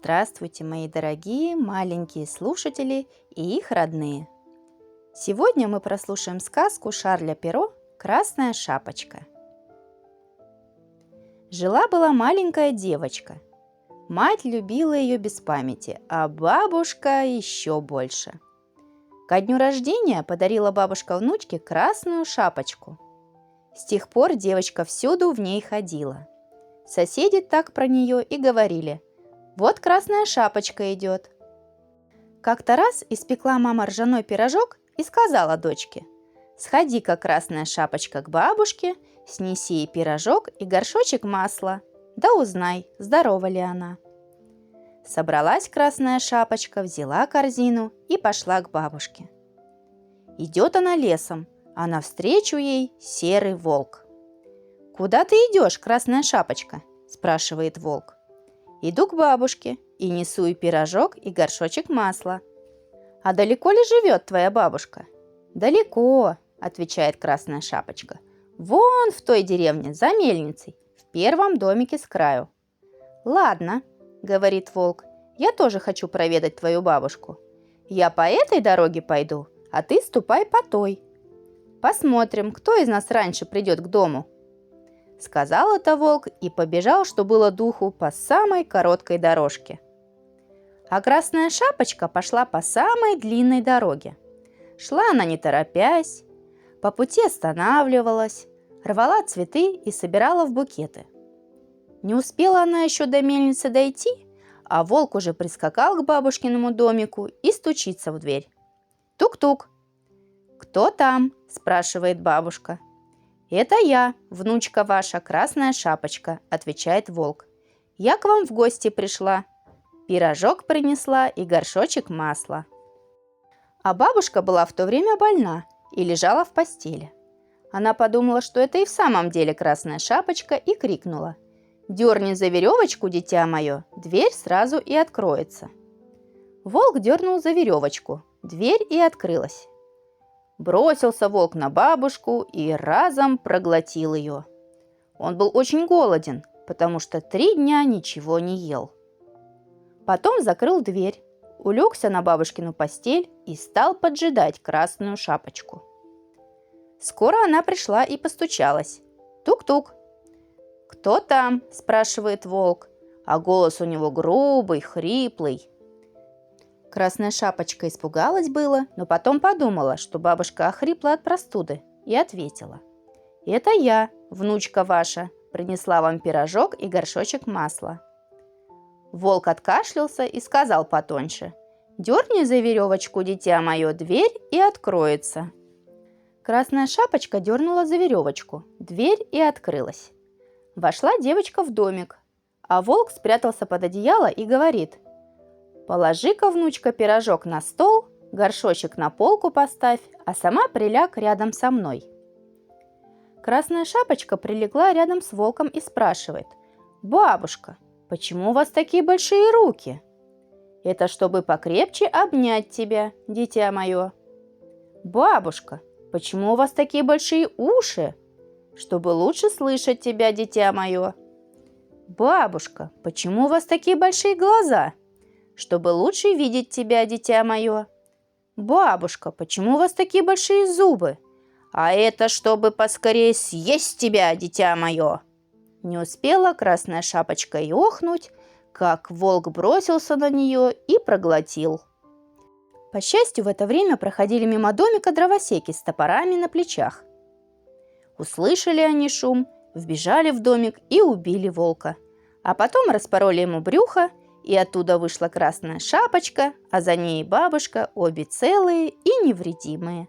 Здравствуйте, мои дорогие маленькие слушатели и их родные! Сегодня мы прослушаем сказку Шарля Перро «Красная шапочка». Жила-была маленькая девочка. Мать любила ее без памяти, а бабушка еще больше. Ко дню рождения подарила бабушка внучке красную шапочку. С тех пор девочка всюду в ней ходила. Соседи так про нее и говорили: «Вот красная шапочка идет». Как-то раз испекла мама ржаной пирожок и сказала дочке: «Сходи-ка, красная шапочка, к бабушке, снеси ей пирожок и горшочек масла, да узнай, здорова ли она». Собралась красная шапочка, взяла корзину и пошла к бабушке. Идет она лесом, а навстречу ей серый волк. «Куда ты идешь, красная шапочка?» – спрашивает волк. «Иду к бабушке и несу ей пирожок и горшочек масла». «А далеко ли живет твоя бабушка?» «Далеко», – отвечает красная шапочка. «Вон в той деревне, за мельницей, в первом домике с краю». «Ладно», – говорит волк, – «я тоже хочу проведать твою бабушку. Я по этой дороге пойду, а ты ступай по той. Посмотрим, кто из нас раньше придет к дому». Сказал это волк и побежал, что было духу, по самой короткой дорожке. А красная шапочка пошла по самой длинной дороге. Шла она не торопясь, по пути останавливалась, рвала цветы и собирала в букеты. Не успела она еще до мельницы дойти, а волк уже прискакал к бабушкиному домику и стучится в дверь. Тук-тук. «Кто там?» – спрашивает бабушка. «Это я, внучка ваша, красная шапочка», – отвечает волк. «Я к вам в гости пришла. Пирожок принесла и горшочек масла». А бабушка была в то время больна и лежала в постели. Она подумала, что это и в самом деле красная шапочка, и крикнула: «Дерни за веревочку, дитя мое, дверь сразу и откроется». Волк дернул за веревочку, дверь и открылась. Бросился волк на бабушку и разом проглотил ее. Он был очень голоден, потому что 3 дня ничего не ел. Потом закрыл дверь, улегся на бабушкину постель и стал поджидать красную шапочку. Скоро она пришла и постучалась. Тук-тук. «Кто там?» – спрашивает волк, а голос у него грубый, хриплый. Красная шапочка испугалась было, но потом подумала, что бабушка охрипла от простуды, и ответила: «Это я, внучка ваша, принесла вам пирожок и горшочек масла». Волк откашлялся и сказал потоньше: «Дерни за веревочку, дитя мое, дверь и откроется». Красная шапочка дернула за веревочку, дверь и открылась. Вошла девочка в домик, а волк спрятался под одеяло и говорит: «Положи-ка, внучка, пирожок на стол, горшочек на полку поставь, а сама приляг рядом со мной». Красная шапочка прилегла рядом с волком и спрашивает: «Бабушка, почему у вас такие большие руки?» «Это чтобы покрепче обнять тебя, дитя мое». «Бабушка, почему у вас такие большие уши?» «Чтобы лучше слышать тебя, дитя мое». «Бабушка, почему у вас такие большие глаза?» «Чтобы лучше видеть тебя, дитя мое». «Бабушка, почему у вас такие большие зубы?» «А это чтобы поскорее съесть тебя, дитя мое». Не успела красная шапочка и охнуть, как волк бросился на нее и проглотил. По счастью, в это время проходили мимо домика дровосеки с топорами на плечах. Услышали они шум, вбежали в домик и убили волка, а потом распороли ему брюхо, и оттуда вышла красная шапочка, а за ней бабушка, обе целые и невредимые.